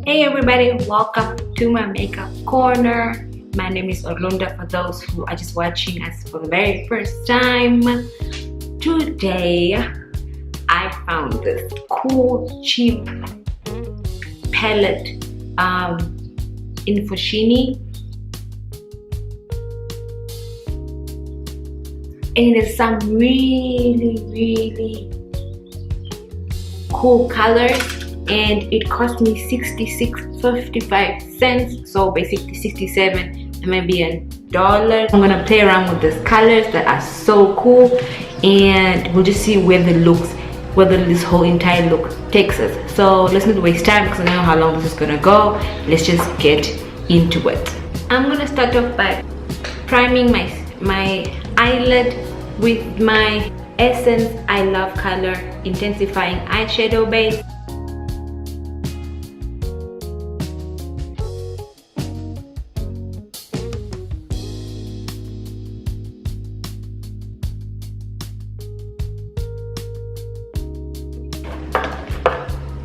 Hey everybody, welcome to my makeup corner. My name is Orlunda for those who are just watching us for the very first time. Today I found this cool cheap palette in Fushini, and it is some really cool colors, and it cost me 66.55, so basically 67 Namibian dollars. I'm gonna play around with these colors that are so cool, and we'll just see where this whole entire look takes us. So let's not waste time because I don't know how long this is gonna go. Let's just get into it. I'm gonna start off by priming my eyelid with my Essence I Love Color Intensifying Eyeshadow Base.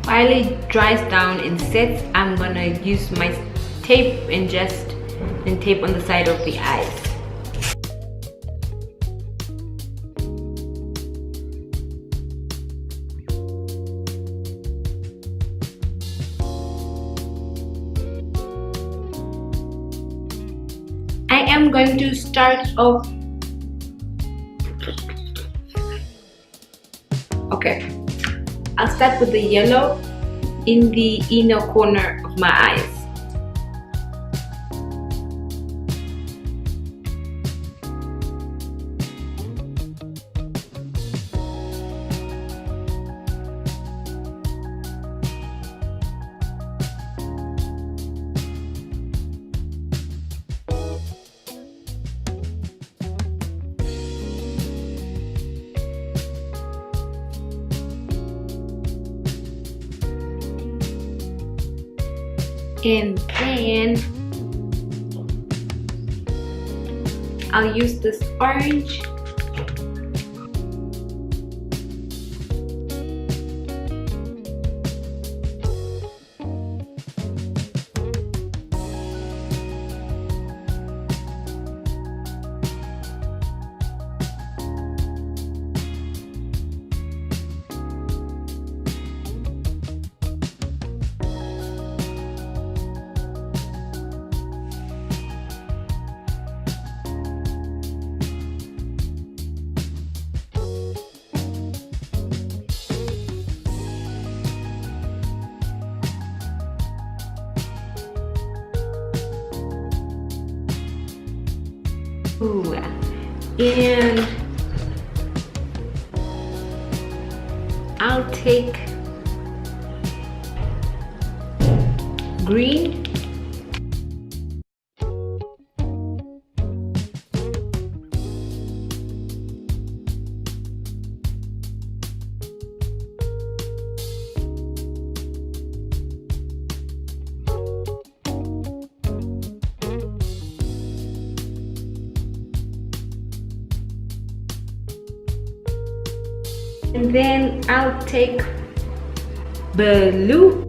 While it dries down and sets, I'm gonna use my tape and tape on the side of the eyes. I am going to start off. Okay, I'll start with the yellow in the inner corner of my eyes. And then I'll use this orange . And I'll take green . And then I'll take blue .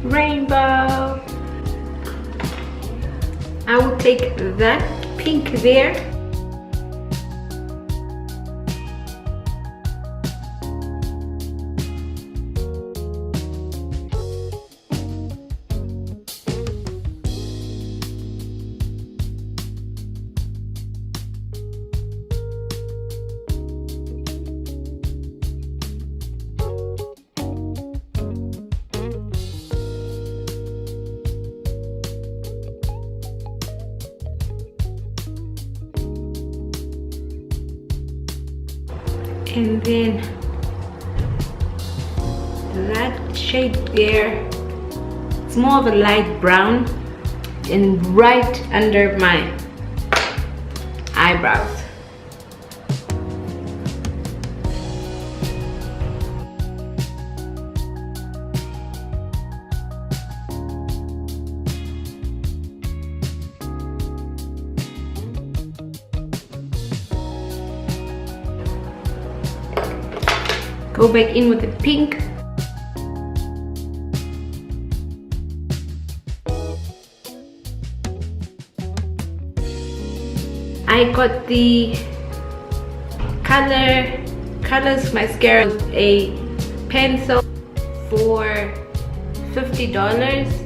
Rainbow. I will take that pink there . And then that shade there, it's more of a light brown, and right under my eyebrows. go back in with the pink. I got the Colors mascara, a pencil for $50.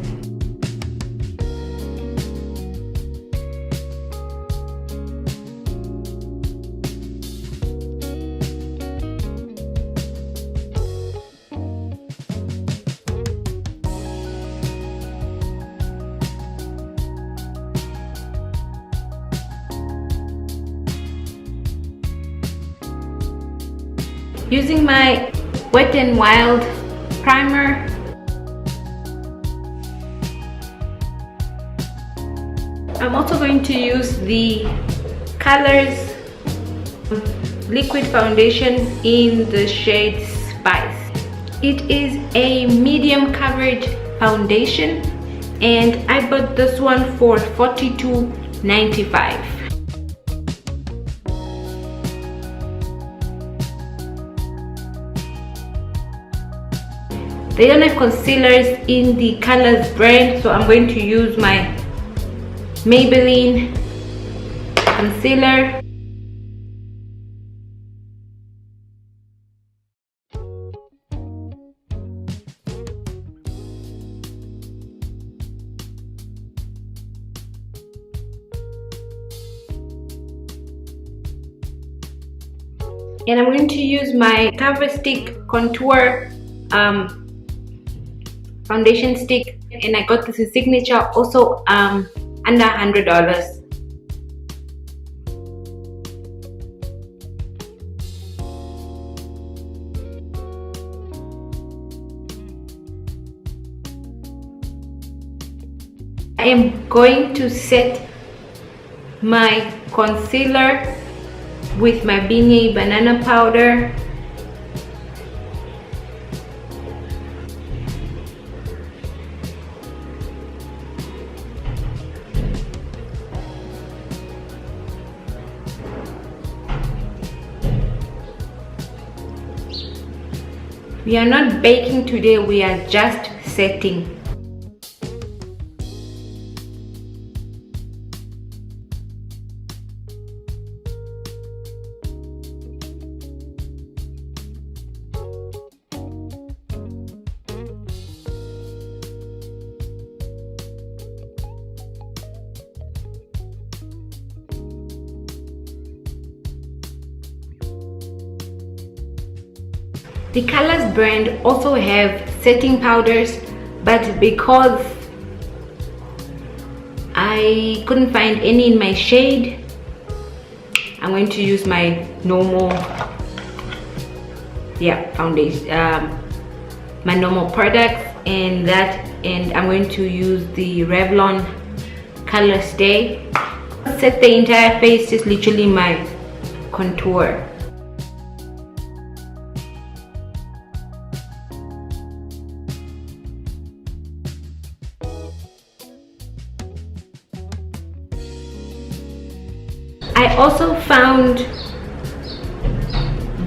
Using my Wet n Wild primer, I'm also going to use the Colors liquid foundation in the shade Spice. It is a medium coverage foundation and I bought this one for $42.95. They don't have concealers in the Colors brand, so I'm going to use my Maybelline concealer. And I'm going to use my Cover Stick Contour foundation stick, and I got this in Signature, also under $100. I am going to set my concealer with my Beanie banana powder. We are not baking today, we are just setting. The Colors brand also have setting powders, but because I couldn't find any in my shade, I'm going to use my normal foundation, my normal products, and I'm going to use the Revlon Color Stay. Set the entire face, just literally my contour. I also found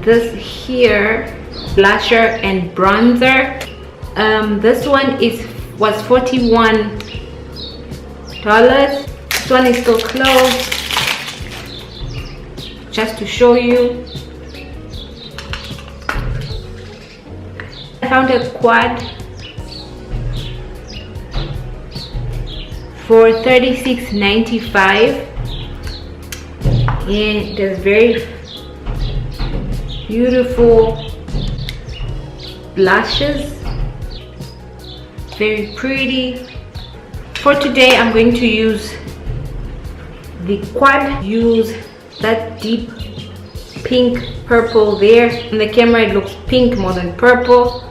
this here blusher and bronzer. This one was $41. This one is still closed, just to show you. I found a quad for $36.95. And it has very beautiful blushes, very pretty. For today I'm going to use the quad. Use that deep pink purple there. On the camera it looks pink more than purple.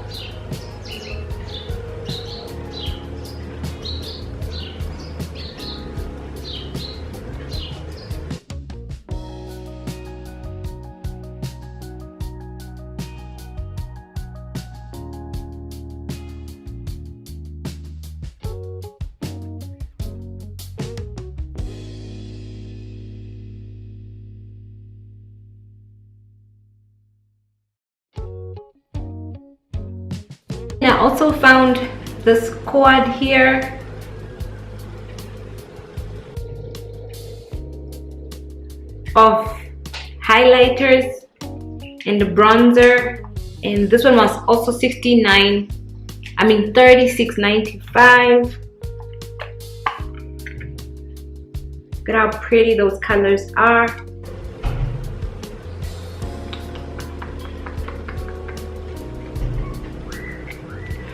And I also found this quad here. Of highlighters and the bronzer, and this one was also $36.95. Look at how pretty those colors are.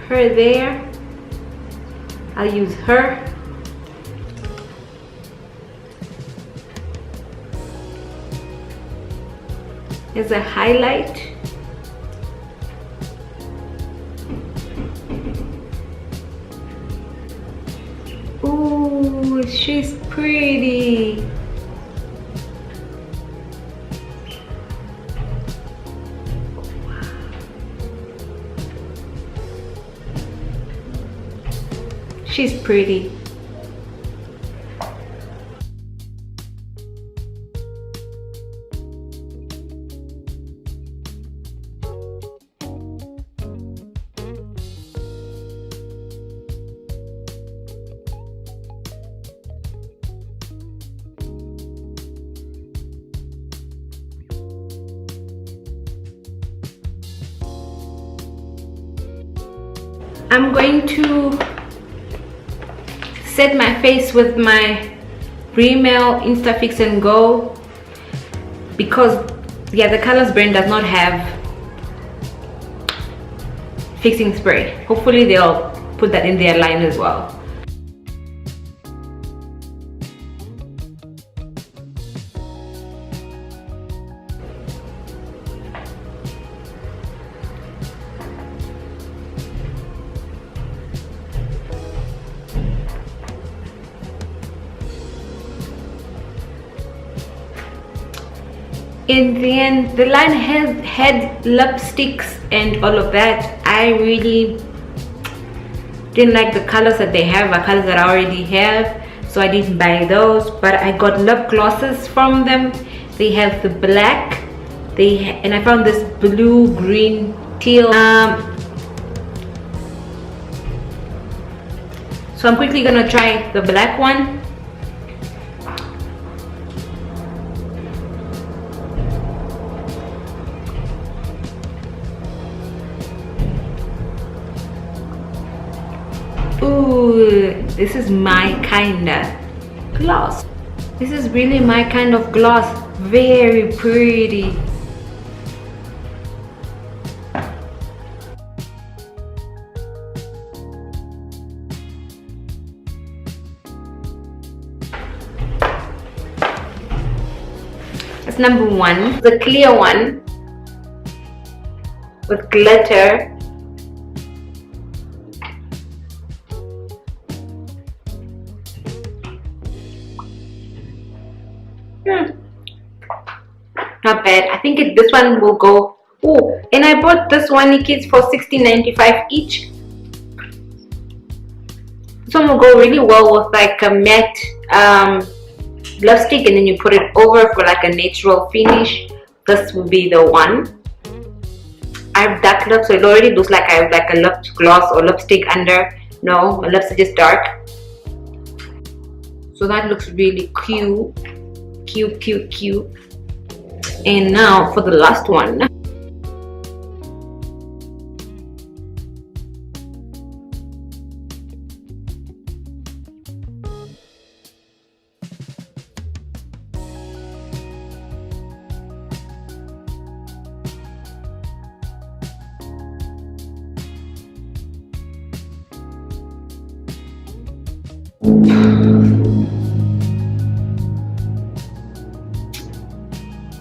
Her there, I'll use her. As a highlight. Ooh, she's pretty. She's pretty. I'm going to set my face with my Rimmel Instafix and Go, because yeah, the Colors brand does not have fixing spray. Hopefully they'll put that in their line as well. And then the line had lipsticks and all of that. I really didn't like the colors that they have, the colors that I already have, so I didn't buy those. But I got lip glosses from them. They have the black, and I found this blue, green, teal. So I'm quickly gonna try the black one. Ooh, this is my kinda gloss. This is really my kind of gloss. Very pretty. That's number one. The clear one with glitter. Not bad. I think this one will go. Oh, and I bought this one, kids, for $16.95 each. This one will go really well with like a matte lipstick, and then you put it over for like a natural finish. This will be the one. I have dark lips, so it already looks like I have like a lip gloss or lipstick under. No, my lips are just dark. So that looks really cute. Cute. And now for the last one.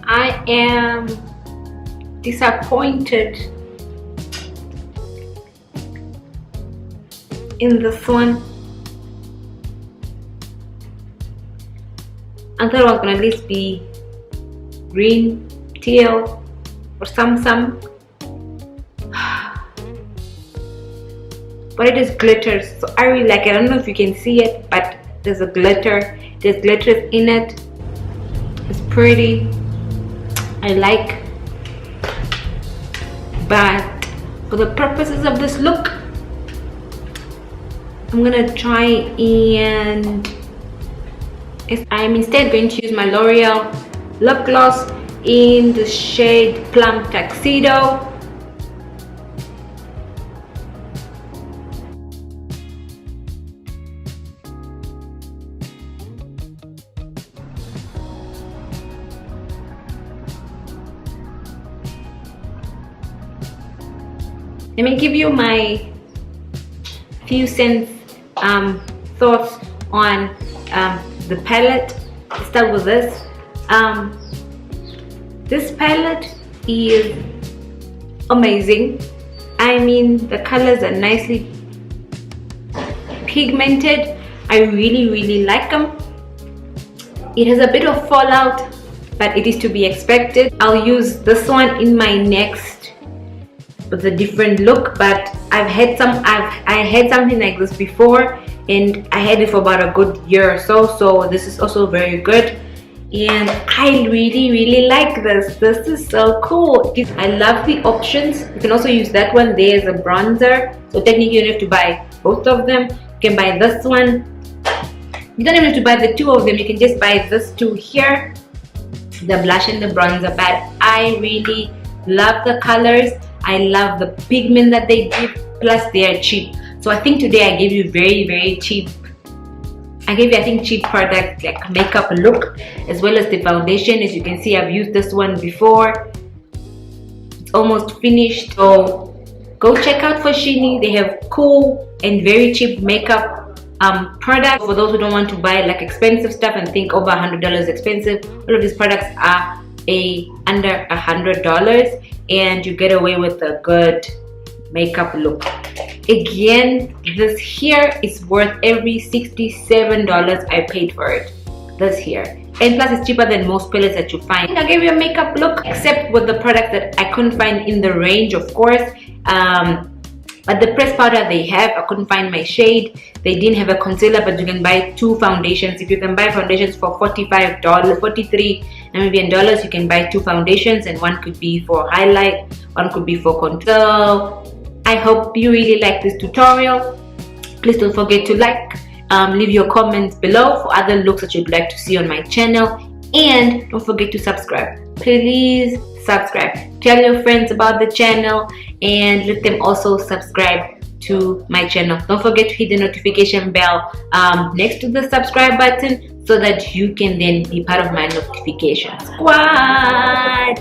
I am disappointed in this one. I thought it was gonna at least be green, teal, or some, but it is glitter, so I really like it. I don't know if you can see it, but there's a glitter. There's glitter in it. It's pretty. I like, but for the purposes of this look, I'm gonna try and I'm instead going to use my L'Oreal lip gloss in the shade Plum Tuxedo. Let me give you my few cents thoughts on the palette. Let's start with this. This palette is amazing. I mean, the colors are nicely pigmented. I really like them. It has a bit of fallout, but it is to be expected. I'll use this one in my next with a different look, but I had something like this before, and I had it for about a good year or so this is also very good, and I really like this. This is so cool. I love the options. You can also use that one there as a bronzer, so technically you don't have to buy both of them. You can buy this one. You don't even have to buy the two of them. You can just buy this two here, the blush and the bronzer, but I really love the colors. I love the pigment that they give, plus they are cheap. So I think today I gave you very cheap. I gave you, I think, cheap products like makeup look, as well as the foundation. As you can see, I've used this one before. It's almost finished. So go check out Foschini. They have cool and very cheap makeup products. For those who don't want to buy like expensive stuff and think over $100 expensive, all of these products are under $100, and you get away with a good makeup look. Again, this here is worth every $67 I paid for it. This here, and plus it's cheaper than most palettes that you find. I gave you a makeup look, except with the product that I couldn't find in the range, of course. But the pressed powder they have, I couldn't find my shade. They didn't have a concealer, but you can buy two foundations. If you can buy foundations for $45, 43 Namibian dollars, you can buy two foundations, and one could be for highlight, one could be for contour. So I hope you really like this tutorial. Please don't forget to like, leave your comments below for other looks that you'd like to see on my channel, and don't forget to subscribe. Please subscribe. Tell your friends about the channel and let them also subscribe to my channel. Don't forget to hit the notification bell next to the subscribe button, so that you can then be part of my notification squad.